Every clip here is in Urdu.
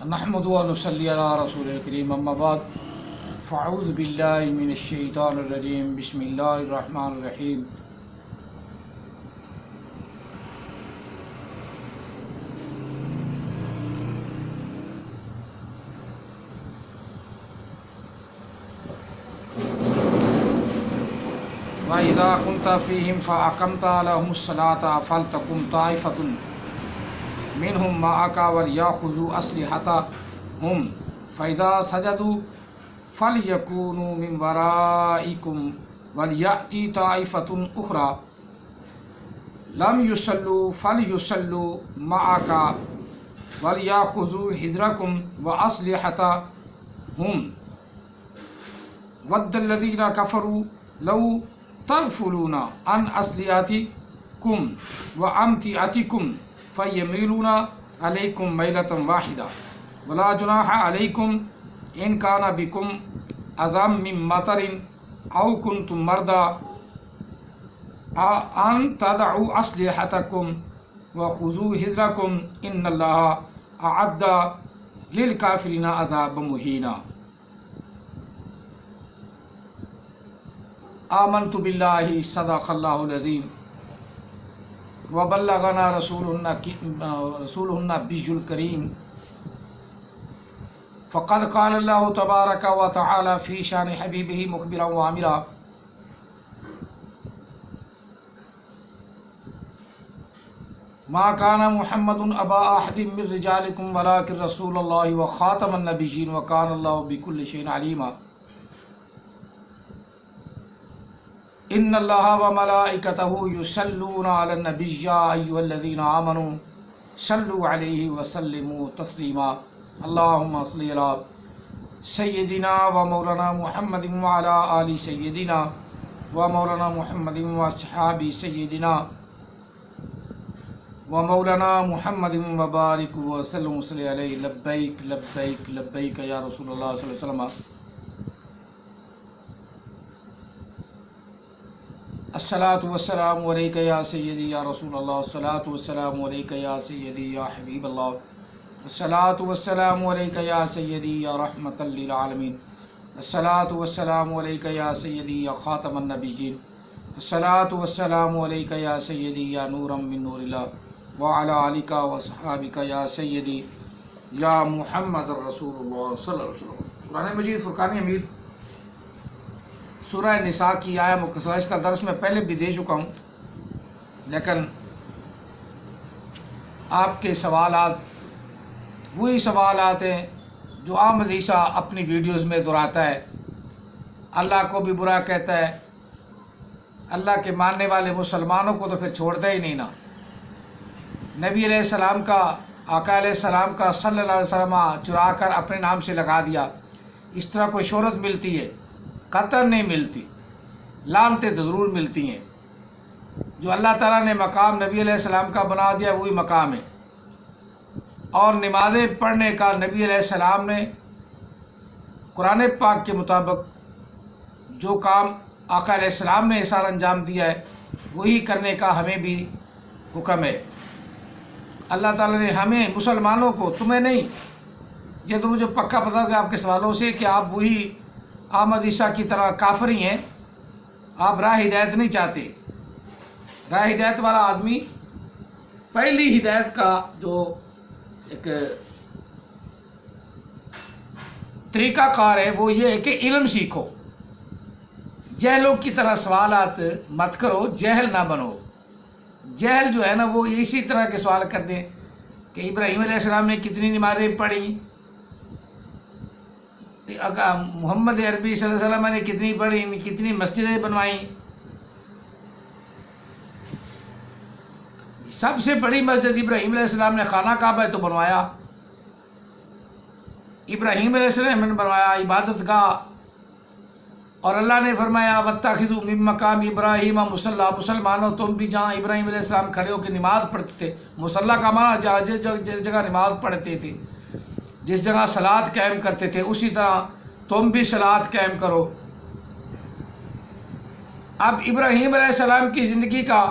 نحمد و نصلی علی رسول الکریم اما بعد فاعوذ باللہ من الشیطان الرجیم بسم اللہ الرحمن الرحیم وَإِذَا كُنْتَ فِيهِمْ فَأَقَمْتَ لَهُمُ الصَّلَاةَ فَلْتَقُمْ طَائِفَةٌ مِّنْهُمْ مَعَكَ وَلْيَأْخُذُوا أَسْلِحَتَهُمْ فَإِذَا سَجَدُوا فَلْيَكُونُوا مِنْ وَرَائِكُمْ وَلْيَأْتِ طَائِفَةٌ أُخْرَى لَمْ يُصَلُّوا فَلْيُصَلُّوا مَعَكَ وَلْيَأْخُذُوا حِذْرَهُمْ وَأَسْلِحَتَهُمْ وَدَّ الَّذِينَ كَفَرُوا لَوْ تغفلون عن أسلحتكم وأمتعتكم فيميلون عليكم ميلة واحدة ولا جناح عليكم إن كان بكم أذى من مطر أو كنتم مرضى أن تضعوا أسلحتكم وخذوا حذركم إن الله أعد للكافرين عذابا مهينا. آمنت باللہ صدق اللہ العظیم وبلغنا رسولہ النبی الکریم فقد قال اللہ تبارک و تعالی فی شان حبیبہ مخبرا وآمرا ما کان محمد ابا احد من رجالکم ولکن رسول اللہ وخاتم النبیین وکان اللہ بکل شیء علیما. ان اللہ و ملائکتہ یصلون علی النبی یا ایھا الذین آمنوا صلوا علیہ وسلموا تسلیما. اللہم صل علی سیدنا و مولانا محمد وعلی آل سیدنا و مولانا محمد واصحاب سیدنا و مولانا محمد وبارک وسلم صلی علیہ. لبیک لبیک لبیک یا رسول اللہ صلی اللہ علیہ وسلم. الصلاۃ والسلام علیک یا سیدی یا رسول اللہ. الصلاۃ والسلام علیک یا سیدی یا حبیب اللہ. الصلاۃ والسلام علیک یا سیدی یا رحمۃ للعالمین. الصلاۃ والسلام علیک یا سیدی یا خاتم النبیین. الصلاۃ والسلام علیک یا سیدی یا نورا من نور اللہ وعلی آلک وصحابک یا سیدی یا محمد رسول اللہ صلی اللہ علیہ وسلم. قرآن مجید فرقان حمید سورہ نساء کی آیا مقتصر. اس کا درس میں پہلے بھی دے چکا ہوں لیکن آپ کے سوالات وہی سوالات ہیں جو عام حدیثہ اپنی ویڈیوز میں دہراتا ہے. اللہ کو بھی برا کہتا ہے, اللہ کے ماننے والے مسلمانوں کو تو پھر چھوڑتا ہی نہیں نا. نبی علیہ السلام کا, آقا علیہ السلام کا صلی اللہ علیہ وسلم چرا کر اپنے نام سے لگا دیا. اس طرح کوئی شہرت ملتی ہے؟ قطر نہیں ملتی. لعنتیں ضرور ملتی ہیں. جو اللہ تعالیٰ نے مقام نبی علیہ السلام کا بنا دیا وہی مقام ہے. اور نمازیں پڑھنے کا نبی علیہ السلام نے قرآن پاک کے مطابق جو کام آقا علیہ السلام نے احسان انجام دیا ہے وہی کرنے کا ہمیں بھی حکم ہے. اللہ تعالیٰ نے ہمیں مسلمانوں کو, تمہیں نہیں, یہ تو مجھے پکا پتا کہ آپ کے سوالوں سے کہ آپ وہی احمد عیسیٰ کی طرح کافر ہی ہیں. آپ راہ ہدایت نہیں چاہتے. راہ ہدایت والا آدمی پہلی ہدایت کا جو ایک طریقہ کار ہے وہ یہ ہے کہ علم سیکھو. جہلوں کی طرح سوالات مت کرو, جہل نہ بنو. جہل جو ہے نا وہ اسی طرح کے سوال کرتے ہیں کہ ابراہیم علیہ السلام نے کتنی نمازیں پڑھی, محمد عربی صلی اللہ علیہ وسلم نے کتنی پڑھی, کتنی مسجدیں بنوائیں. سب سے بڑی مسجد ابراہیم علیہ السلام نے خانہ کعبہ تو بنوایا. ابراہیم علیہ السلام نے بنوایا عبادت گاہ. اور اللہ نے فرمایا وَاتَّخِذُوا مِن مَّقَامِ إِبْرَاهِيمَ مُصَلًّى. مسلمانوں تم بھی جہاں ابراہیم علیہ السلام کھڑے ہو کے نماز پڑھتے تھے, مصلی کا معنی جہاں جس جگہ نماز پڑھتے تھے, جس جگہ صلاۃ قائم کرتے تھے, اسی طرح تم بھی صلاۃ قائم کرو. اب ابراہیم علیہ السلام کی زندگی کا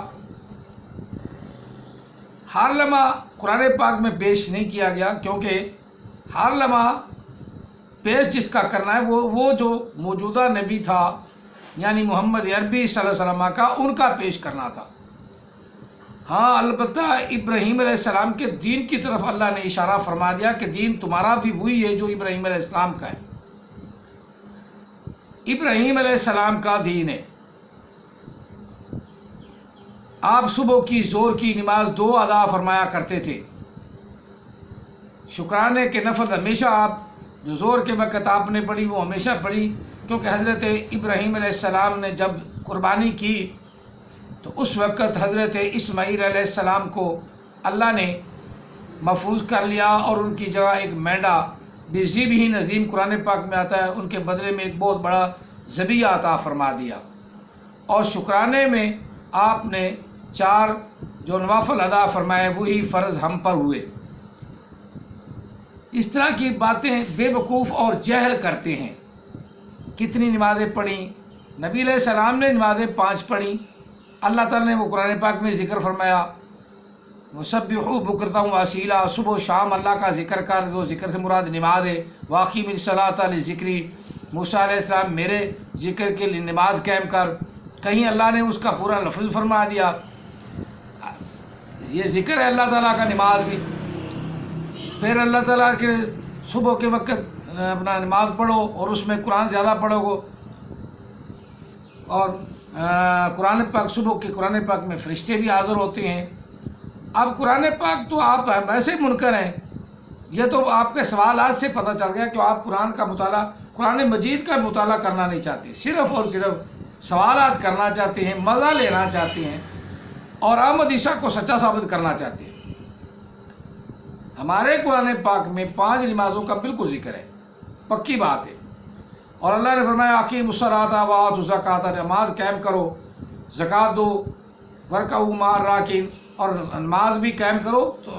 ہر لمحہ قرآن پاک میں پیش نہیں کیا گیا کیونکہ ہر لمحہ پیش جس کا کرنا ہے وہ جو موجودہ نبی تھا یعنی محمد عربی صلی اللہ علیہ وسلم کا، ان کا پیش کرنا تھا۔ ہاں البتہ ابراہیم علیہ السلام کے دین کی طرف اللہ نے اشارہ فرما دیا کہ دین تمہارا بھی وہی ہے جو ابراہیم علیہ السلام کا ہے۔ ابراہیم علیہ السلام کا دین ہے، آپ صبح کی زور کی نماز 2 ادا فرمایا کرتے تھے۔ شکرانے کے نفل ہمیشہ آپ جو زور کے وقت آپ نے پڑھی وہ ہمیشہ پڑھی، کیونکہ حضرت ابراہیم علیہ السلام نے جب قربانی کی تو اس وقت حضرت اسماعیل علیہ السلام کو اللہ نے محفوظ کر لیا، اور ان کی جگہ ایک مینڈا بذبح نظیم قرآن پاک میں آتا ہے، ان کے بدلے میں ایک بہت بڑا ذبیحہ عطا فرما دیا، اور شکرانے میں آپ نے 4 جو نوافل ادا فرمائے وہی فرض ہم پر ہوئے۔ اس طرح کی باتیں بے وقوف اور جہل کرتے ہیں۔ کتنی نمازیں پڑھیں؟ نبی علیہ السلام نے نمازیں 5 پڑھیں، اللہ تعالیٰ نے وہ قرآن پاک میں ذکر فرمایا وسبحوا بکرۃ واصیلا، صبح و شام اللہ کا ذکر کر، جو ذکر سے مراد نماز ہے۔ واقیم الصلاۃ لذکری، موسیٰ علیہ السلام میرے ذکر کے لیے نماز قائم کر، کہیں اللہ نے اس کا پورا لفظ فرما دیا۔ یہ ذکر ہے اللہ تعالیٰ کا نماز بھی۔ پھر اللہ تعالیٰ کے صبح کے وقت اپنا نماز پڑھو اور اس میں قرآن زیادہ پڑھو گو، اور قرآن پاک صبح کے قرآن پاک میں فرشتے بھی حاضر ہوتے ہیں۔ اب قرآن پاک تو آپ ویسے منکر ہیں، یہ تو آپ کے سوالات سے پتہ چل گیا کہ آپ قرآن کا مطالعہ، قرآن مجید کا مطالعہ کرنا نہیں چاہتے، صرف اور صرف سوالات کرنا چاہتے ہیں، مزہ لینا چاہتے ہیں، اور احمد عیسیٰ کو سچا ثابت کرنا چاہتے ہیں۔ ہمارے قرآن پاک میں 5 نمازوں کا بالکل ذکر ہے، پکی بات ہے، اور اللہ نے فرمایا اقیموا الصلاۃ وآتوا الزکاۃ، نماز قائم کرو، زکوٰۃ دو، ورکعوا مع الراکعین، اور نماز بھی قائم کرو تو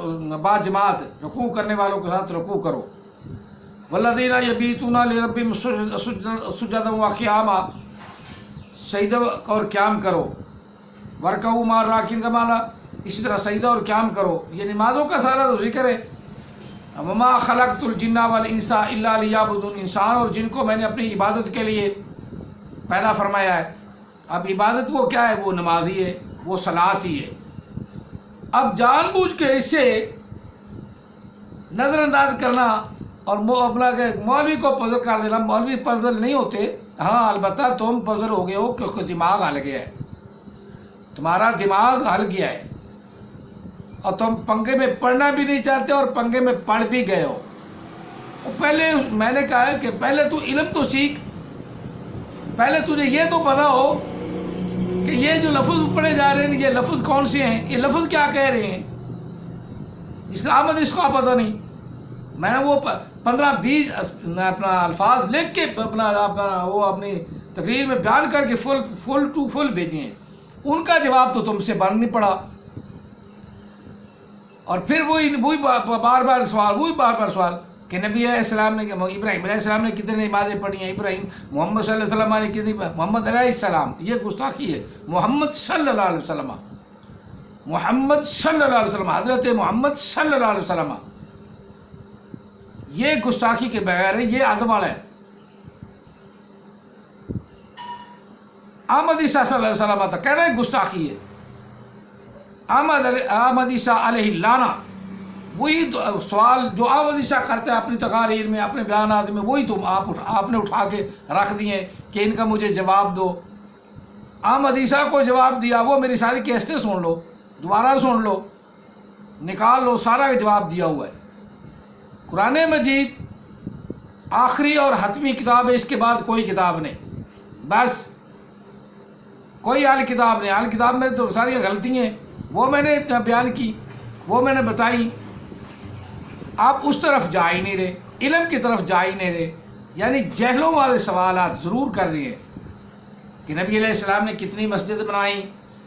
با جماعت، رکوع کرنے والوں کے ساتھ رکوع کرو۔ والذین یبیتون لربہم سجدا وقیاما، سجدہ اور قیام کرو، ورکعوا مع الراکعین کا معنی اسی طرح سجدہ اور قیام کرو، یہ نمازوں کا سارا تو ذکر ہے۔ وما خلقت الجن والانس الا لیعبدون، انسان اور جن کو میں نے اپنی عبادت کے لیے پیدا فرمایا ہے۔ اب عبادت وہ کیا ہے؟ وہ نماز ہی ہے، وہ صلاۃ ہی ہے۔ اب جان بوجھ کے اس سے نظر انداز کرنا اور اپنا کہ مولوی کو پزل کر دینا، مولوی پزل نہیں ہوتے، ہاں البتہ تم پزل ہو گئے ہو کیونکہ دماغ ہل گیا ہے، تمہارا دماغ ہل گیا ہے، اور تم پنگے میں پڑھنا بھی نہیں چاہتے اور پنگے میں پڑھ بھی گئے ہو۔ پہلے میں نے کہا ہے کہ پہلے تو علم تو سیکھ، پہلے تجھے یہ تو پتا ہو کہ یہ جو لفظ پڑھے جا رہے ہیں یہ لفظ کون سے ہیں، یہ لفظ کیا کہہ رہے ہیں، جس کا آمد اس کو پتہ نہیں۔ میں نے وہ 15-20 اپنا الفاظ لکھ کے اپنا وہ اپنی تقریر میں بیان کر کے فل ٹو فل بھیجے ہیں، ان کا جواب تو تم سے بن نہیں پڑا، اور پھر وہی بار بار سوال کہ نبی علیہ السلام نے، ابراہیم علیہ السلام نے کتنی نمازیں پڑھی ہیں، ابراہیم محمد صلی اللہ علیہ وسلم نے کتنی، محمد علیہ السلام، یہ گستاخی ہے۔ محمد صلی اللہ علیہ وسلم، محمد صلی اللہ علیہ وسلم، حضرت محمد صلی اللہ علیہ وسلم، یہ گستاخی کے بغیر ہے، یہ ادب والا ہے۔ احمد عیسیٰ صلی اللہ علیہ وسلم تھا، کہنا ہے گستاخی ہے۔ احمد عیسیٰ علیہ اللعنہ، وہی سوال جو احمد عیسیٰ کرتا ہے اپنی تقاریر میں، اپنے بیانات میں، وہی تم آپ نے اٹھا کے رکھ دیے کہ ان کا مجھے جواب دو۔ احمد عیسیٰ کو جواب دیا، وہ میری ساری کیسٹیں سن لو، دوبارہ سن لو، نکال لو، سارا جواب دیا ہوا ہے۔ قرآن مجید آخری اور حتمی کتاب ہے، اس کے بعد کوئی کتاب نہیں، بس کوئی اعلی کتاب نہیں۔ اعلی کتاب میں تو ساری غلطی ہیں، وہ میں نے بیان کی، وہ میں نے بتائی، آپ اس طرف جا ہی نہیں رہے، علم کی طرف جا ہی نہیں رہے، یعنی جہلوں والے سوالات ضرور کر رہے ہیں کہ نبی علیہ السلام نے کتنی مسجد بنائیں،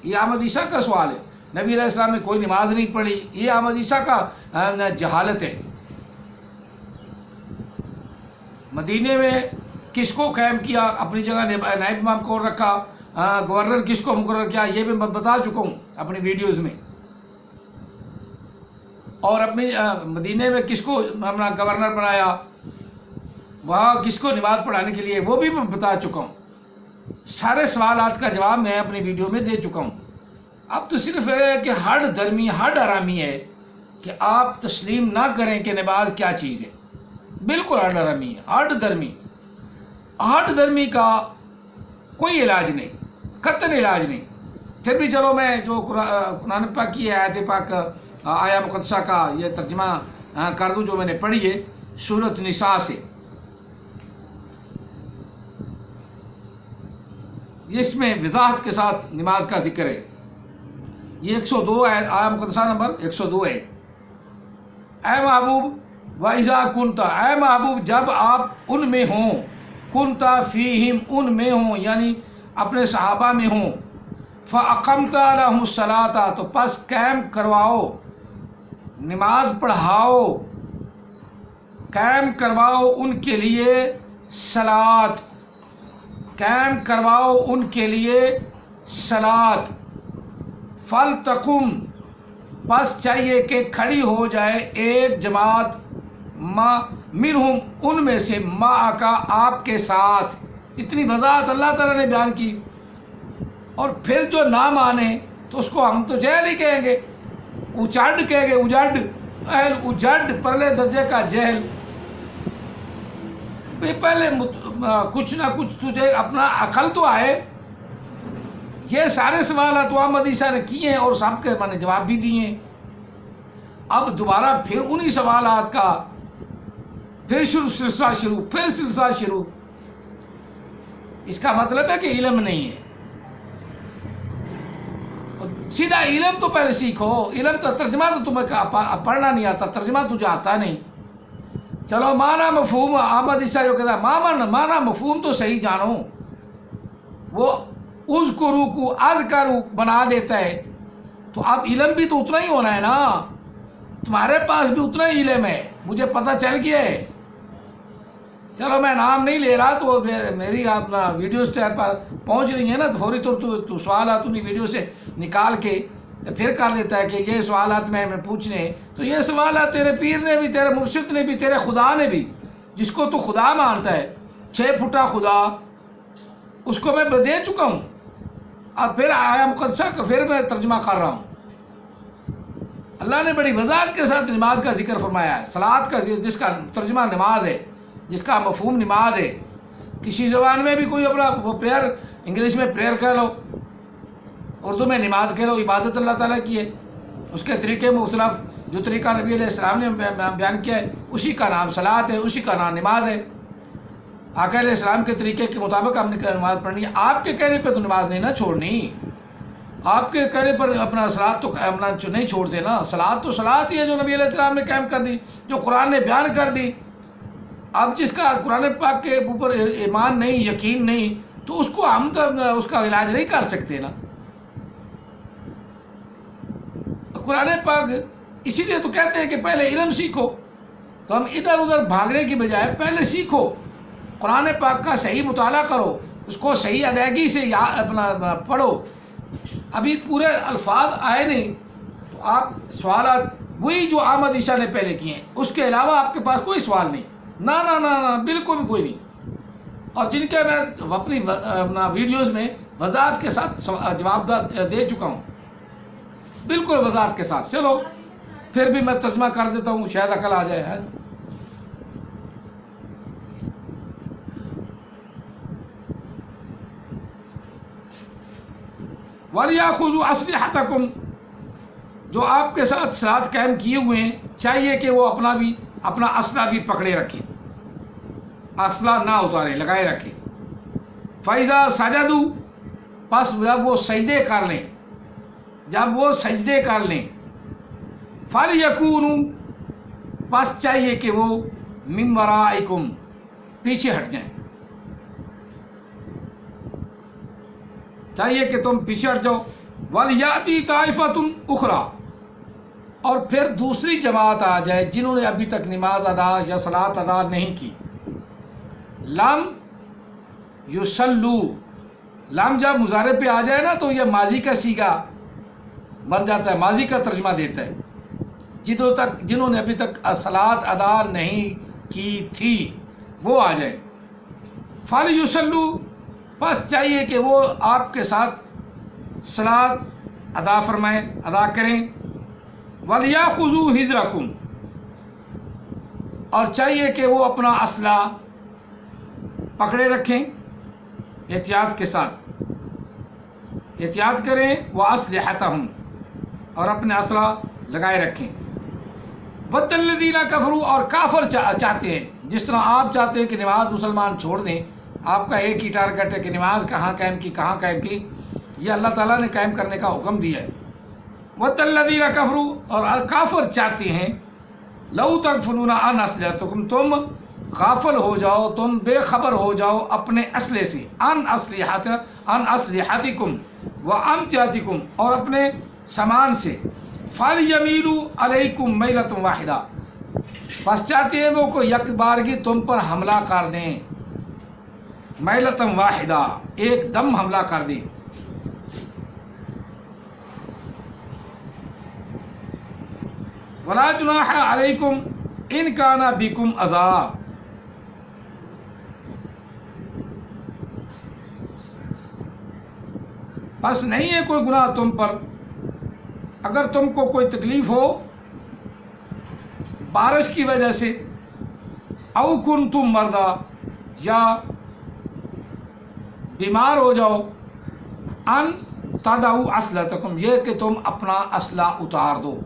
یہ احمد عیسیٰ کا سوال ہے۔ نبی علیہ السلام نے کوئی نماز نہیں پڑھی، یہ احمد عیسیٰ کا جہالت ہے۔ مدینے میں کس کو قائم کیا، اپنی جگہ نائب امام کون رکھا، گورنر کس کو مقرر کیا، یہ بھی میں بتا چکا ہوں اپنی ویڈیوز میں۔ اور اپنی مدینے میں کس کو اپنا گورنر بنایا، وہاں کس کو نماز پڑھانے کے لیے، وہ بھی میں بتا چکا ہوں۔ سارے سوالات کا جواب میں اپنی ویڈیو میں دے چکا ہوں۔ اب تو صرف ہے کہ ہڈ دھرمی ہڈ حرامی ہے کہ آپ تسلیم نہ کریں کہ نماز کیا چیز ہے۔ بالکل ہڈ حرامی ہے، ہڈ دھرمی۔ ہڈ دھرمی کا کوئی علاج نہیں، قطعاً علاج نہیں۔ پھر بھی چلو میں جو قرآن پاک کی آیت پاک آیا مقدسہ کا یہ ترجمہ کر دوں جو میں نے پڑھی ہے سورۃ نساء سے۔ اس میں وضاحت کے ساتھ نماز کا ذکر ہے۔ یہ 102 ہے، آیا مقدسہ نمبر 102 ہے۔ اے محبوب وَإِذَا كُنْتَ، اے محبوب جب آپ ان میں ہوں، كُنْتَ فِيهِمْ ان میں ہوں یعنی اپنے صحابہ میں ہوں، فَأَقَمْتَ لَهُمُ الصَّلَاةَ تو پس قائم کرواؤ، نماز پڑھاؤ، قائم کرواؤ ان کے لیے صلاۃ، قائم کرواؤ ان کے لیے صلاۃ۔ فَلْتَقُمْ پس چاہیے کہ کھڑی ہو جائے ایک جماعت، منہم ان میں سے، معک آپ کے ساتھ۔ اتنی وضاحت اللہ تعالیٰ نے بیان کی۔ اور پھر جو نہ مانے تو اس کو ہم تو جہل ہی کہیں گے، اجڑ کہیں گے، اجڑ، اہل اجڑ، پرلے درجے کا جہل۔ پہلے کچھ نہ کچھ تجھے اپنا عقل تو آئے۔ یہ سارے سوالات محمد عیسیٰ نے کیے ہیں اور سب کے میں نے جواب بھی دیے ہیں۔ اب دوبارہ پھر انہی سوالات کا پھر سلسلہ شروع۔ اس کا مطلب ہے کہ علم نہیں ہے۔ سیدھا علم تو پہلے سیکھو، علم تو ترجمہ تو تمہیں پڑھنا نہیں آتا، ترجمہ تجھے آتا نہیں۔ چلو معنی مفہوم احمد عیسیٰ جو کہتا ہے معنی مفہوم تو صحیح جانو، وہ اذکرو کو اذکرو بنا دیتا ہے، تو اب علم بھی تو اتنا ہی ہونا ہے نا، تمہارے پاس بھی اتنا ہی علم ہے، مجھے پتہ چل گیا ہے۔ چلو میں نام نہیں لے رہا، تو میری اپنا ویڈیوز تیار پر پہنچ رہی ہیں نا، تو فوری طور تو سوالات انہیں ویڈیو سے نکال کے پھر کر دیتا ہے کہ یہ سوالات میں پوچھنے ہیں۔ تو یہ سوالات تیرے پیر نے بھی، تیرے مرشد نے بھی، تیرے خدا نے بھی، جس کو تو خدا مانتا ہے، 6 پھٹا خدا، اس کو میں دے چکا ہوں۔ اور پھر آیا مقدسہ کا پھر میں ترجمہ کر رہا ہوں۔ اللہ نے بڑی وضاحت کے ساتھ نماز کا ذکر فرمایا ہے، صلاۃ کا، جس کا ترجمہ نماز ہے، جس کا مفہوم نماز ہے۔ کسی زبان میں بھی کوئی اپنا وہ پریئر، انگلش میں پریئر کہہ لو، اردو میں نماز کہہ لو، عبادت اللہ تعالیٰ کی ہے۔ اس کے طریقے مختلف، جو طریقہ نبی علیہ السلام نے بیان کیا ہے اسی کا نام صلاۃ ہے، اسی کا نام نماز ہے۔ آقا علیہ السلام کے طریقے کے مطابق ہم نے نماز پڑھنی ہے۔ آپ کے کہنے پہ تو نماز نہیں نہ چھوڑنی، آپ کے کہنے پر اپنا صلاۃ تو اپنا نہیں چھوڑتے نا۔ صلاۃ تو صلاۃ ہی ہے جو نبی علیہ السلام نے قائم کر دی، جو قرآن نے بیان کر دی۔ اب جس کا قرآن پاک کے اوپر ایمان نہیں، یقین نہیں، تو اس کو ہم تو اس کا علاج نہیں کر سکتے نا۔ قرآن پاک اسی لیے تو کہتے ہیں کہ پہلے علم سیکھو، تو ہم ادھر ادھر بھاگنے کی بجائے پہلے سیکھو، قرآن پاک کا صحیح مطالعہ کرو، اس کو صحیح ادائیگی سے اپنا پڑھو۔ ابھی پورے الفاظ آئے نہیں تو آپ سوالات وہی جو احمد عیسیٰ نے پہلے کیے ہیں، اس کے علاوہ آپ کے پاس کوئی سوال نہیں، نہ بالکل بھی کوئی نہیں۔ اور جن کے میں اپنی ویڈیوز میں وضاحت کے ساتھ جواب دے چکا ہوں، بالکل وضاحت کے ساتھ۔ چلو پھر بھی میں ترجمہ کر دیتا ہوں، شاید عقل آ جائے۔ وَلْيَأْخُذُوا أَسْلِحَتَكُمْ، جو آپ کے ساتھ صلاۃ قائم کیے ہوئے ہیں، چاہیے کہ وہ اپنا اسلحہ بھی پکڑے رکھیں، اسلحہ نہ اتاریں، لگائے رکھیں۔ فَإِذَا سَجَدُوا، پس جب وہ سجدے کر لیں، فَلْيَكُونُوا، پس چاہیے کہ وہ مِن وَرَائِكُمْ، پیچھے ہٹ جائیں، چاہیے کہ تم پیچھے ہٹ جاؤ۔ وَلْيَأْتِ طَائِفَةٌ أُخْرَى، اور پھر دوسری جماعت آ جائے جنہوں نے ابھی تک نماز ادا یا صلاۃ ادا نہیں کی۔ لم یصلوا، لم جب مضارع پہ آ جائے نا تو یہ ماضی کا صیغہ بن جاتا ہے، ماضی کا ترجمہ دیتا ہے۔ جنہوں نے ابھی تک صلات ادا نہیں کی تھی وہ آ جائیں. فَلْيُصَلُّوا، بس چاہیے کہ وہ آپ کے ساتھ صلات ادا فرمائیں، ادا کریں. وَلْيَأْخُذُوا حِذْرَكُمْ، اور چاہیے کہ وہ اپنا اسلحہ پکڑے رکھیں احتیاط کے ساتھ، احتیاط کریں. وَأَسْلِحَتَهُمْ، اور اپنے اسلحہ لگائے رکھیں. وَدَّ الَّذِينَ كَفَرُوا، اور کافر چاہتے ہیں، جس طرح آپ چاہتے ہیں کہ نماز مسلمان چھوڑ دیں، آپ کا ایک ہی ٹارگٹ ہے کہ نماز کہاں قائم کی، یہ اللہ تعالیٰ نے قائم کرنے کا حکم دیا ہے. وَدَّ الَّذِينَ كَفَرُوا، اور کافر چاہتے ہیں، لَوْ تَغْفُلُونَ عَنْ أَسْلِحَتِكُمْ، تم غافل ہو جاؤ، تم بے خبر ہو جاؤ اپنے اسلحے سے. عَنْ أَسْلِحَتِكُمْ وَأَمْتِعَتِكُمْ، اور اپنے سامان سے. فَلْيَمِيلُوا عَلَيْكُمْ مَيْلَةً وَاحِدَةً، بس چاہتے ہیں وہ کو یک بارگی تم پر حملہ کر دیں. مَيْلَةً وَاحِدَةً، ایک دم حملہ کر دیں. وَلَا جُنَاحَ عَلَيْكُمْ إِنْ كَانَ بِكُمْ أَذًى، بس نہیں ہے کوئی گناہ تم پر اگر تم کو کوئی تکلیف ہو بارش کی وجہ سے، او کنتم مرضی، یا بیمار ہو جاؤ. ان تدعوا اسلحتکم، یہ کہ تم اپنا اسلحہ اتار دو.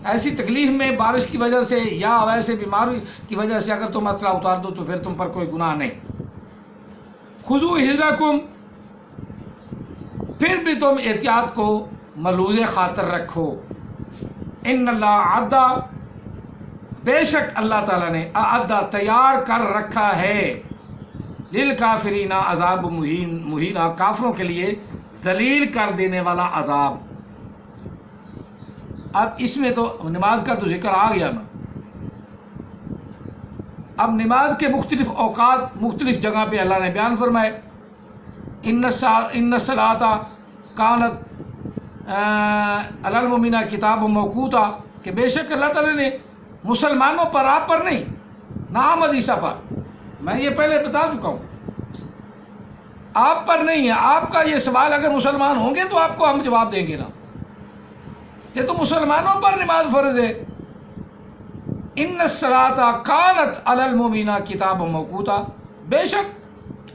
ایسی تکلیف میں بارش کی وجہ سے یا ویسے بیماری کی وجہ سے اگر تم اسلحہ اتار دو تو پھر تم پر کوئی گناہ نہیں. خذوا حذرکم، پھر بھی تم احتیاط کو ملحوظ خاطر رکھو. ان اللہ اعد، بے شک اللہ تعالیٰ نے اعد تیار کر رکھا ہے، للکافرین عذاب مہین، کافروں کے لیے ذلیل کر دینے والا عذاب. اب اس میں تو نماز کا تو ذکر آ گیا نا. اب نماز کے مختلف اوقات مختلف جگہ پہ اللہ نے بیان فرمائے. ان الصلاۃ کانت علی المؤمنین کتاب موقوتا، کہ بے شک اللہ تعالیٰ نے مسلمانوں پر، آپ پر نہیں، نہ احمد عیسیٰ پر، میں یہ پہلے بتا چکا ہوں، آپ پر نہیں ہے. آپ کا یہ سوال اگر مسلمان ہوں گے تو آپ کو ہم جواب دیں گے نا، یہ تو مسلمانوں پر نماز فرض ہے. ان الصلاۃ کانت علی المؤمنین کتاب موقوتا، بے شک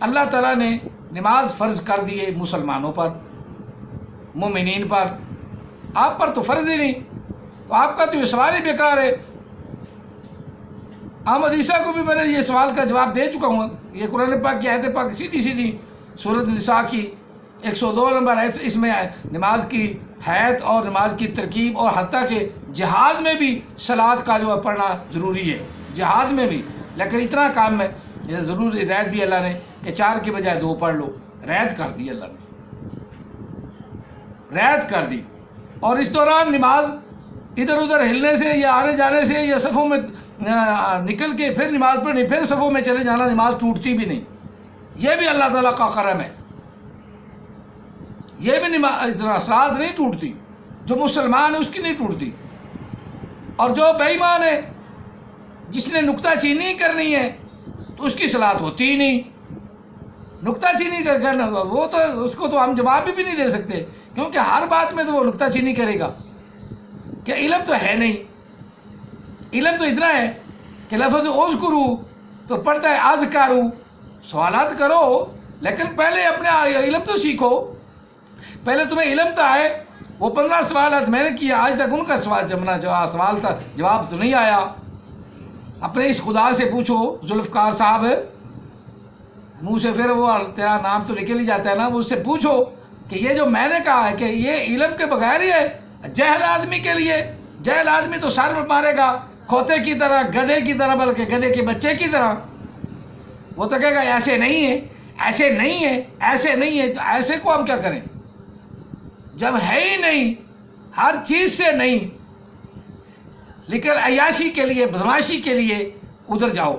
اللہ تعالیٰ نے نماز فرض کر دی ہے مسلمانوں پر، مومنین پر. آپ پر تو فرض ہی نہیں، تو آپ کا تو یہ سوال ہی بیکار ہے. احمد عیسیٰ کو بھی میں نے یہ سوال کا جواب دے چکا ہوں. یہ قرآن پاک کی آیت پاک سیدھی سورۃ النساء کی 102 نمبر آیت، اس میں نماز کی حیت اور نماز کی ترکیب، اور حتیٰ کہ جہاد میں بھی صلات کا جو پڑھنا ضروری ہے، جہاد میں بھی. لیکن اتنا کام میں یہ ضروری رعایت دی اللہ نے کہ 4 کی بجائے 2 پڑھ لو، رعایت کر دی اللہ نے، رعایت کر دی. اور اس دوران نماز ادھر ادھر ہلنے سے یا آنے جانے سے یا صفوں میں نکل کے پھر نماز پڑھنی، پھر صفوں میں چلے جانا، نماز ٹوٹتی بھی نہیں. یہ بھی اللہ تعالیٰ کا کرم ہے. یہ بھی صلات نہیں ٹوٹتی، جو مسلمان ہے اس کی نہیں ٹوٹتی. اور جو بے ایمان ہے، جس نے نکتہ چینی کرنی ہے تو اس کی صلات ہوتی ہی نہیں. نکتہ چینی کرنا وہ تو اس کو تو ہم جواب بھی نہیں دے سکتے، کیونکہ ہر بات میں تو وہ نکتہ چینی کرے گا کہ علم تو ہے نہیں. علم تو اتنا ہے کہ لفظ اذکرو تو پڑھتا ہے اذکارو، سوالات کرو لیکن پہلے اپنے علم تو سیکھو. پہلے تمہیں علم تو آئے. وہ 15 سوالات میں نے کیا، آج تک ان کا سوال تھا، جواب تو نہیں آیا. اپنے اس خدا سے پوچھو، ذوالفقار صاحب منہ سے پھر وہ تیرا نام تو نکل ہی جاتا ہے نا، وہ اس سے پوچھو کہ یہ جو میں نے کہا ہے کہ یہ علم کے بغیر ہی ہے. جہل آدمی کے لیے، جہل آدمی تو سر میں مارے گا کھوتے کی طرح، گدھے کی طرح، بلکہ گدھے کے بچے کی طرح. وہ تو کہے گا ایسے نہیں ہے، ایسے نہیں ہے، ایسے نہیں ہے. تو ایسے کو ہم کیا کریں جب ہے ہی نہیں، ہر چیز سے نہیں. لیکن عیاشی کے لیے، بدماشی کے لیے ادھر جاؤ،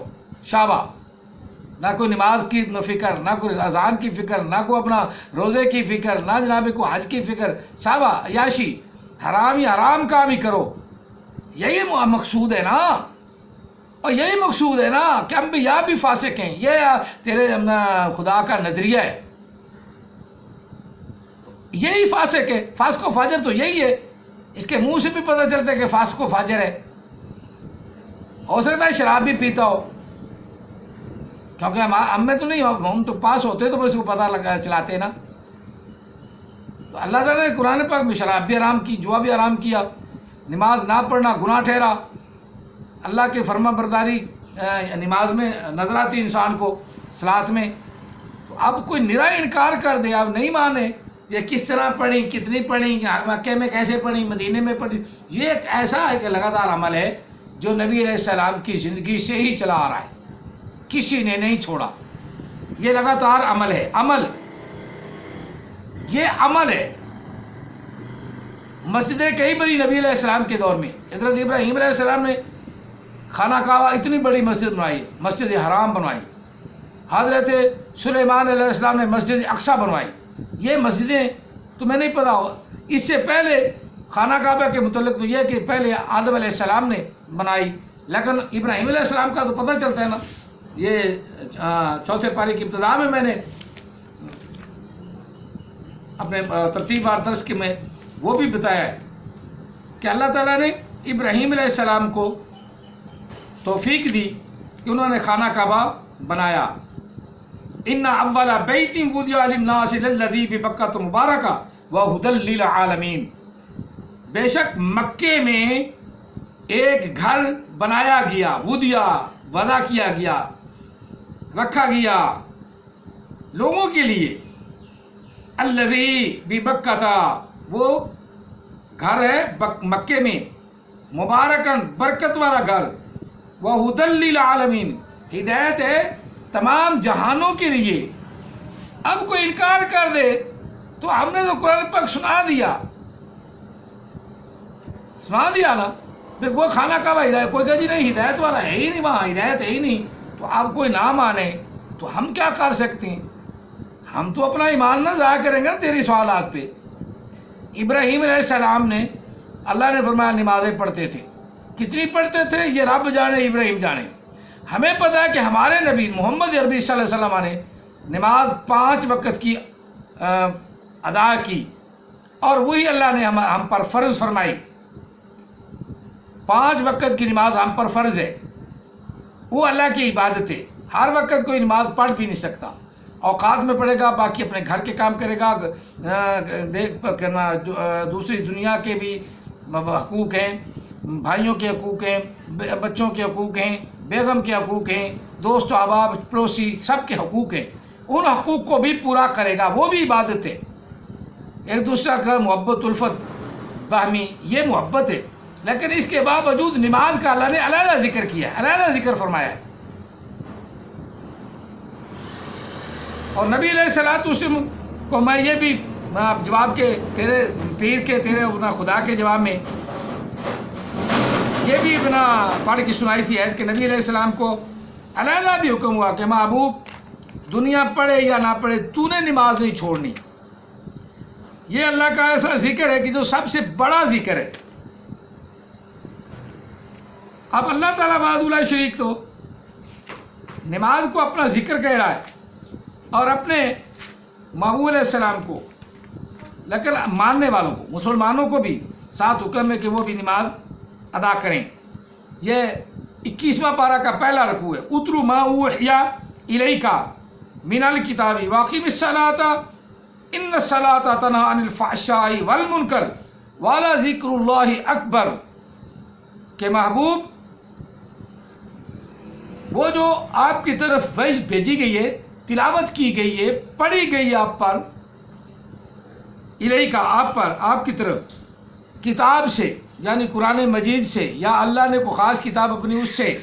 شابہ. نہ کوئی نماز کی فکر، نہ کوئی اذان کی فکر، نہ کوئی اپنا روزے کی فکر، نہ جناب کو حج کی فکر. شابہ عیاشی، حرام ہی حرام کام ہی کرو. یہی مقصود ہے نا، اور یہی مقصود ہے نا کہ انبیاء بھی فاسق ہیں، یہ تیرے خدا کا نظریہ ہے، یہی فاسق ہے، فاسق و فاجر تو یہی ہے، اس کے منہ سے بھی پتہ چلتا ہے کہ فاسق و فاجر ہے، ہو سکتا ہے شراب بھی پیتا ہو، کیونکہ ہم میں تو نہیں، ہم تو پاس ہوتے تو بس کو پتہ لگا چلاتے نا۔ تو اللہ تعالیٰ نے قرآن پاک میں شراب بھی حرام کی، جوا بھی حرام کیا، نماز نہ پڑھنا گناہ ٹھہرا، اللہ کے فرما برداری نماز میں نظر آتی انسان کو، صلاۃ میں۔ تو اب کوئی نرا انکار کر دے، اب نہیں مانے، یہ کس طرح پڑھی، کتنی پڑھی، مکے میں کیسے پڑھی، مدینے میں پڑھی، یہ ایک ایسا ایک لگاتار عمل ہے جو نبی علیہ السلام کی زندگی سے ہی چلا آ رہا ہے، کسی نے نہیں چھوڑا، یہ لگاتار عمل ہے، عمل، یہ عمل ہے۔ مسجدیں کئی بڑی نبی علیہ السلام کے دور میں، حضرت ابراہیم علیہ السلام نے خانہ کعبہ اتنی بڑی مسجد بنوائی، مسجد حرام بنوائی، حضرت سلیمان علیہ السلام نے مسجد اقصیٰ بنوائی، یہ مسجدیں تمہیں نہیں پتہ ہو، اس سے پہلے خانہ کعبہ کے متعلق تو یہ کہ پہلے آدم علیہ السلام نے بنائی، لیکن ابراہیم علیہ السلام کا تو پتہ چلتا ہے نا، یہ چوتھے پارے کی ابتدا میں نے اپنے ترتیب وار درس کے میں وہ بھی بتایا ہے کہ اللہ تعالیٰ نے ابراہیم علیہ السلام کو توفیق دی کہ انہوں نے خانہ کعبہ بنایا۔ ان اول بیت وضع للناس للذی ببکۃ مبارکہ وہدی للعالمین، بے شک مکے میں ایک گھر بنایا گیا، وضع کیا گیا، رکھا گیا لوگوں کے لیے، الذی ببکۃ، وہ گھر ہے مکے میں، مبارکن، برکت والا گھر، وہدی للعالمین، ہدایت ہے تمام جہانوں کے لیے۔ اب کوئی انکار کر دے تو ہم نے تو قرآن پاک سنا دیا نا، وہ خانہ کعبہ ہدایت، کوئی کہے جی نہیں ہدایت والا ہے ہی نہیں، وہاں ہدایت ہے ہی نہیں، تو اب کوئی نہ مانے تو ہم کیا کر سکتے ہیں؟ ہم تو اپنا ایمان نہ ضائع کریں گے نا تیری سوالات پہ۔ ابراہیم علیہ السلام نے، اللہ نے فرمایا نمازیں پڑھتے تھے، کتنی پڑھتے تھے یہ رب جانے، ابراہیم جانے۔ ہمیں پتہ ہے کہ ہمارے نبی محمد عربی صلی اللہ علیہ وسلم نے نماز 5 وقت کی ادا کی، اور وہی اللہ نے ہم پر فرض فرمائی، 5 وقت کی نماز ہم پر فرض ہے، وہ اللہ کی عبادت ہے، ہر وقت کوئی نماز پڑھ بھی نہیں سکتا، اوقات میں پڑھے گا، باقی اپنے گھر کے کام کرے گا، دیکھ کرنا، دوسری دنیا کے بھی حقوق ہیں، بھائیوں کے حقوق ہیں، بچوں کے حقوق ہیں، بیگم کے حقوق ہیں، دوست احباب پڑوسی سب کے حقوق ہیں، ان حقوق کو بھی پورا کرے گا، وہ بھی عبادت ہے۔ ایک دوسرا کا محبت، الفت، باہمی، یہ محبت ہے، لیکن اس کے باوجود نماز کا اللہ نے علیحدہ ذکر کیا ہے، علیحدہ ذکر فرمایا ہے۔ اور نبی علیہ السلام کو میں یہ بھی جواب کے تیرے پیر کے، تیرے خدا کے جواب میں یہ بھی بنا پڑھ کی سنائی تھی عید کہ نبی علیہ السلام کو علیحدہ بھی حکم ہوا کہ محبوب دنیا پڑھے یا نہ پڑھے تو نے نماز نہیں چھوڑنی۔ یہ اللہ کا ایسا ذکر ہے کہ جو سب سے بڑا ذکر ہے۔ اب اللہ تعالیٰ وحدہ لا شریک تو نماز کو اپنا ذکر کہہ رہا ہے اور اپنے محبوب علیہ السلام کو، لیکن ماننے والوں کو، مسلمانوں کو بھی ساتھ حکم ہے کہ وہ بھی نماز ادا کریں۔ یہ 21واں پارہ کا پہلا رکوع ہے، اتلو ما اوحی الیک من الکتاب واقم الصلاۃ ان الصلاۃ تنہی عن الفحشاء والمنکر ولذکر اللہ اکبر، کہ محبوب وہ جو آپ کی طرف وحی بھیجی گئی ہے، تلاوت کی گئی ہے، پڑھی گئی ہے آپ پر، الیک آپ پر، آپ کی طرف، کتاب سے یعنی قرآن مجید سے، یا اللہ نے کوئی خاص کتاب اپنی اس سے،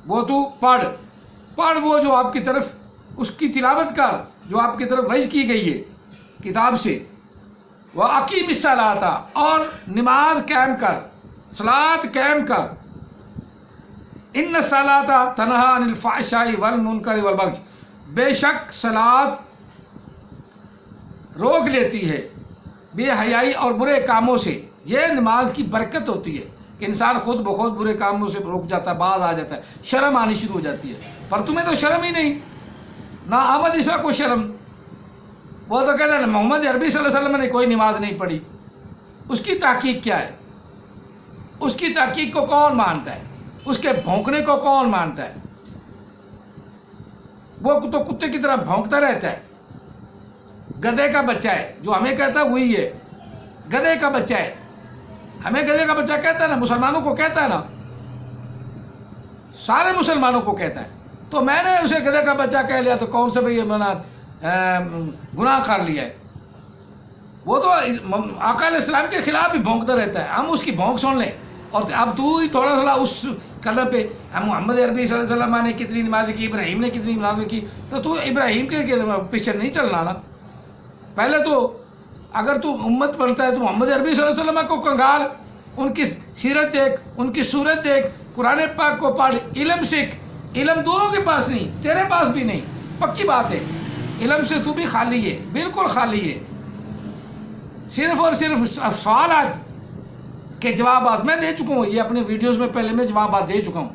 وہ تو پڑھ وہ جو آپ کی طرف اس کی تلاوت کر جو آپ کی طرف وحی کی گئی ہے کتاب سے، وَأَقِیمِ الصَّلَاةَ، اور نماز قائم کر، صلاۃ قائم کر، ان الصلاۃ تنہی عن الفحشاء والمنکر والبغی، بے شک صلاۃ روک لیتی ہے بے حیائی اور برے کاموں سے، یہ نماز کی برکت ہوتی ہے کہ انسان خود بخود برے کاموں سے رک جاتا ہے، باز آ جاتا ہے، شرم آنی شروع ہو جاتی ہے۔ پر تمہیں تو شرم ہی نہیں، نہ احمد عیسیٰ کو شرم، وہ تو کہتا ہے محمد عربی صلی اللہ علیہ وسلم نے کوئی نماز نہیں پڑھی۔ اس کی تحقیق کیا ہے؟ اس کی تحقیق کو کون مانتا ہے؟ اس کے بھونکنے کو کون مانتا ہے؟ وہ تو کتے کی طرح بھونکتا رہتا ہے، گدھے کا بچہ ہے، جو ہمیں کہتا ہے وہی ہے، گدھے کا بچہ ہے، ہمیں گدھے کا بچہ کہتا ہے نا، مسلمانوں کو کہتا ہے نا، سارے مسلمانوں کو کہتا ہے۔ تو میں نے اسے گدھے کا بچہ کہہ لیا تو کون سے بھئی گناہ کر لیا ہے؟ وہ تو آقا علیہ السلام کے خلاف بھی بھونکتا رہتا ہے، ہم اس کی بھونک سن لیں۔ اور اب تو ہی تھوڑا تھوڑا اس قدر پہ ہم محمد عربی صلی اللہ علیہ وسلم نے کتنی نمازیں کی، ابراہیم نے کتنی نمازیں کی، تو ابراہیم کے پیچھے نہیں چلنا نا۔ پہلے تو اگر تو امت بنتا ہے تو محمد عربی صلی اللہ علیہ وسلم کو کنگال، ان کی سیرت دیکھ، ان کی صورت دیکھ، قرآن پاک کو پڑھ، علم سیکھ۔ علم دونوں کے پاس نہیں، تیرے پاس بھی نہیں، پکی بات ہے، علم سے تو بھی خالی ہے، بالکل خالی ہے۔ صرف اور صرف سوالات کے جوابات میں دے چکا ہوں، یہ اپنے ویڈیوز میں پہلے میں جوابات دے چکا ہوں،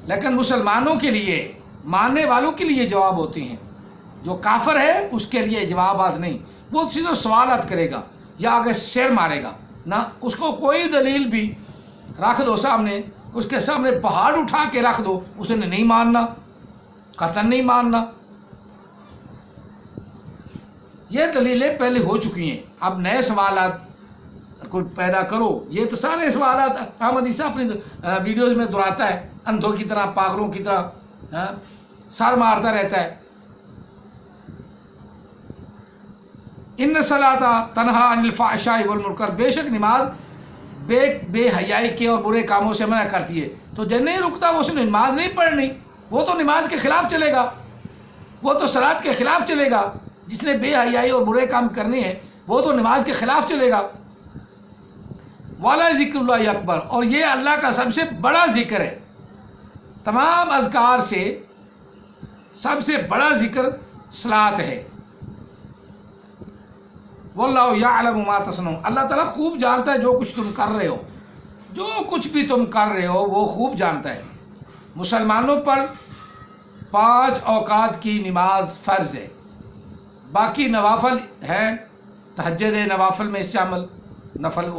لیکن مسلمانوں کے لیے، ماننے والوں کے لیے جواب ہوتے ہیں۔ جو کافر ہے اس کے لیے جوابات نہیں، وہ صرف سوالات کرے گا یا آگے سیر مارے گا نہ، اس کو کوئی دلیل بھی رکھ دو سامنے، اس کے سامنے پہاڑ اٹھا کے رکھ دو، اس نے نہیں ماننا، قطعاً نہیں ماننا۔ یہ دلیلیں پہلے ہو چکی ہیں، اب نئے سوالات کوئی پیدا کرو۔ یہ تو سارے سوالات احمد عیسیٰ اپنی ویڈیوز میں دہراتا ہے، اندھوں کی طرح، پاگلوں کی طرح سر مارتا رہتا ہے۔ ان الصلاۃ تنہی عن الفحشاء والمنکر، بے شک نماز بے حیائی کے اور برے کاموں سے منع کرتی ہے۔ تو جن نہیں رکتا وہ اس نے نماز نہیں پڑھنی، وہ تو نماز کے خلاف چلے گا، وہ تو صلاۃ کے خلاف چلے گا۔ جس نے بے حیائی اور برے کام کرنے ہیں وہ تو نماز کے خلاف چلے گا۔ والا ذکر اللہ اکبر، اور یہ اللہ کا سب سے بڑا ذکر ہے، تمام اذکار سے سب سے بڑا ذکر صلاۃ ہے۔ واللہ یعلم ما تصنعون، اللہ تعالیٰ خوب جانتا ہے جو کچھ تم کر رہے ہو، جو کچھ بھی تم کر رہے ہو وہ خوب جانتا ہے۔ مسلمانوں پر 5 اوقات کی نماز فرض ہے، باقی نوافل ہیں، تہجد نوافل میں شامل، نفل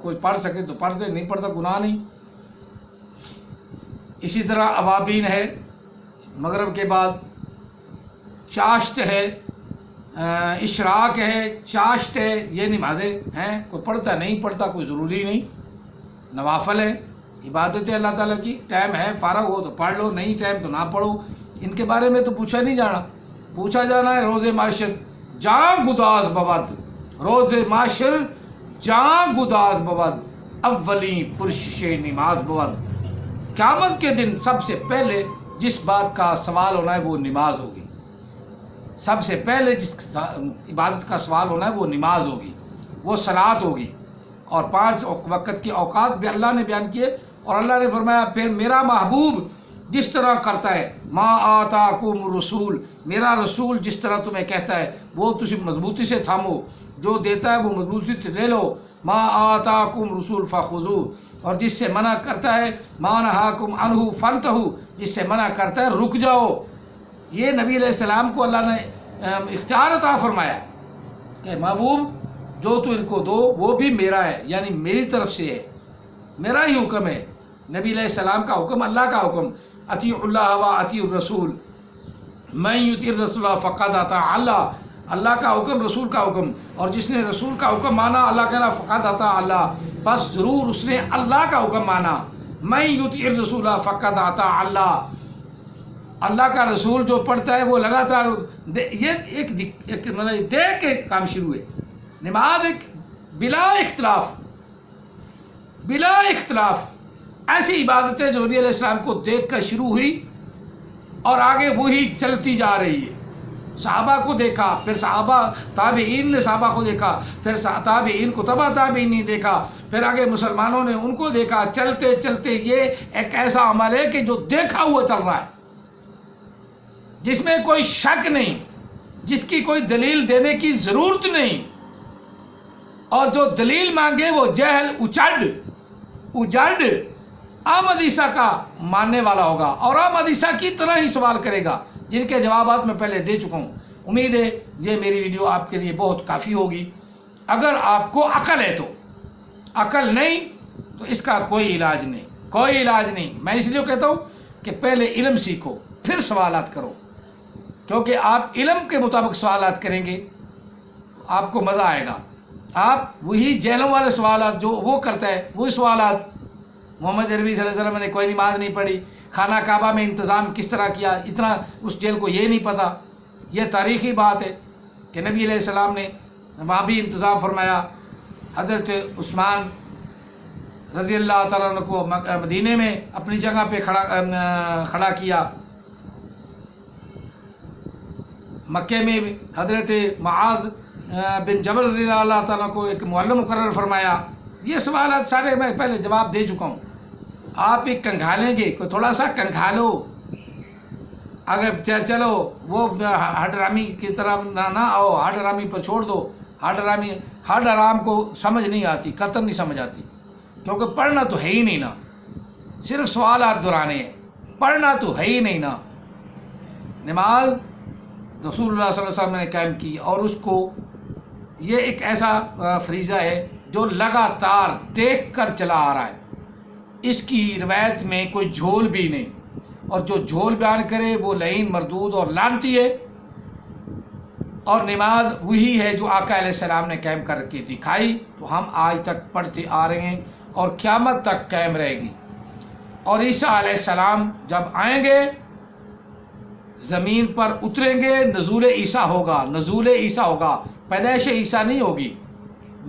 کوئی پڑھ سکے تو پڑھ دے، نہیں پڑھتا گناہ نہیں۔ اسی طرح اوابین ہے مغرب کے بعد، چاشت ہے، اشراق ہے، چاشت ہے، یہ نمازیں ہیں، کوئی پڑھتا نہیں پڑھتا کوئی ضروری نہیں، نوافل ہے، عبادت ہے اللہ تعالیٰ کی۔ ٹائم ہے، فارغ ہو تو پڑھ لو، نہیں ٹائم تو نہ پڑھو۔ ان کے بارے میں تو پوچھا نہیں جانا، پوچھا جانا ہے روز معاشر جاں گداز بود، روز معاشر جاں گداز بود، اولین پرشش نماز بود۔ قیامت کے دن سب سے پہلے جس بات کا سوال ہونا ہے وہ نماز ہوگی، سب سے پہلے جس عبادت کا سوال ہونا ہے وہ نماز ہوگی، وہ صلاۃ ہوگی۔ اور 5 وقت کے اوقات بھی اللہ نے بیان کیے، اور اللہ نے فرمایا پھر میرا محبوب جس طرح کرتا ہے، ما آتاکم الرسول، میرا رسول جس طرح تمہیں کہتا ہے وہ تم مضبوطی سے تھامو، جو دیتا ہے وہ مضبوطی سے لے لو۔ ما آتاکم رسول فخذوہ، اور جس سے منع کرتا ہے ما نہاکم عنہ فانتہوا، جس سے منع کرتا ہے رک جاؤ۔ یہ نبی علیہ السلام کو اللہ نے اختیار عطا فرمایا کہ محبوب جو تو ان کو دو وہ بھی میرا ہے، یعنی میری طرف سے ہے، میرا ہی حکم ہے۔ نبی علیہ السلام کا حکم اللہ کا حکم، اطیع اللہ و اطیع الرسول، من یطیع الرسول فقد اطاع اللہ، اللہ کا حکم رسول کا حکم، اور جس نے رسول کا حکم مانا اللہ کہنا فقد اطاع اللہ، بس ضرور اس نے اللہ کا حکم مانا۔ من یطیع الرسول فقد اطاع اللہ، اللہ کا رسول جو پڑھتا ہے وہ لگاتار یہ ایک مطلب دیکھ کے کام شروع ہے۔ نماز ایک بلا اختلاف ایسی عبادت ہے جو نبی علیہ السلام کو دیکھ کر شروع ہوئی اور آگے وہی چلتی جا رہی ہے۔ صحابہ کو دیکھا، پھر صحابہ تابعین نے صحابہ کو دیکھا، پھر تابعین کو تبع تابعین نے دیکھا، پھر آگے مسلمانوں نے ان کو دیکھا، چلتے چلتے یہ ایک ایسا عمل ہے کہ جو دیکھا ہوا چل رہا ہے، جس میں کوئی شک نہیں، جس کی کوئی دلیل دینے کی ضرورت نہیں، اور جو دلیل مانگے وہ جہل اجڑ احمد عیسیٰ کا ماننے والا ہوگا اور احمد عیسیٰ کی طرح ہی سوال کرے گا، جن کے جوابات میں پہلے دے چکا ہوں۔ امید ہے یہ میری ویڈیو آپ کے لیے بہت کافی ہوگی۔ اگر آپ کو عقل ہے تو، عقل نہیں تو اس کا کوئی علاج نہیں۔ میں اس لیے کہتا ہوں کہ پہلے علم سیکھو پھر سوالات کرو، کیونکہ آپ علم کے مطابق سوالات کریں گے تو آپ کو مزہ آئے گا۔ آپ وہی جیلوں والے سوالات جو وہ کرتا ہے، وہی سوالات، محمد عربی صلی اللہ علیہ وسلم نے کوئی نماز نہیں پڑھی، خانہ کعبہ میں انتظام کس طرح کیا، اتنا اس جیل کو یہ نہیں پتہ۔ یہ تاریخی بات ہے کہ نبی علیہ السلام نے وہاں بھی انتظام فرمایا۔ حضرت عثمان رضی اللہ تعالیٰ عنہ کو مدینے میں اپنی جگہ پہ کھڑا کیا۔ مکے میں حضرت معاذ بن جبل رضی اللہ تعالیٰ کو ایک معلم مقرر فرمایا۔ یہ سوالات سارے میں پہلے جواب دے چکا ہوں۔ آپ ایک کنکھالیں گے، کوئی تھوڑا سا کنکھالو، اگر چلو وہ ہڈرامی کی طرح نہ آؤ، ہڈرامی پر چھوڑ دو۔ ہڈ حرام کو سمجھ نہیں آتی، قطن نہیں سمجھ آتی، کیونکہ پڑھنا تو ہے ہی نہیں نا، صرف سوالات دہرانے ہیں، پڑھنا تو ہے ہی نہیں نا۔ نماز رسول اللہ صلی اللہ علیہ وسلم نے قائم کی، اور اس کو یہ ایک ایسا فریضہ ہے جو لگاتار دیکھ کر چلا آ رہا ہے۔ اس کی روایت میں کوئی جھول بھی نہیں، اور جو جھول بیان کرے وہ لعین، مردود اور لعنتی ہے۔ اور نماز وہی ہے جو آقا علیہ السلام نے قائم کر کے دکھائی، تو ہم آج تک پڑھتے آ رہے ہیں اور قیامت تک قائم رہے گی۔ اور عیسیٰ علیہ السلام جب آئیں گے، زمین پر اتریں گے، نزول عیسیٰ ہوگا، پیدائش عیسیٰ نہیں ہوگی۔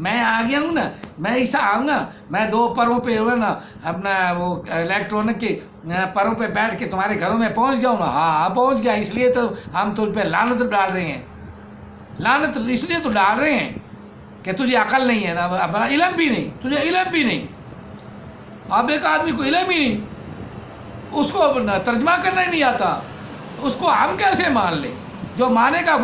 میں آ گیا ہوں نا، میں عیسیٰ آؤں گا، میں دو پروں پہ نا اپنا وہ الیکٹرانک کے پروں پہ بیٹھ کے تمہارے گھروں میں پہنچ گیا ہوں نا۔ ہاں پہنچ گیا، اس لیے تو ہم تجھ پہ لعنت ڈال رہے ہیں، لعنت اس لیے تو ڈال رہے ہیں کہ تجھے عقل نہیں ہے نا، اپنا علم بھی نہیں، تجھے علم بھی نہیں۔ اب ایک آدمی کو علم ہی نہیں، اس کو ترجمہ کرنا ہی نہیں آتا، اس کو ہم کیسے مان لیں؟ جو مانے گا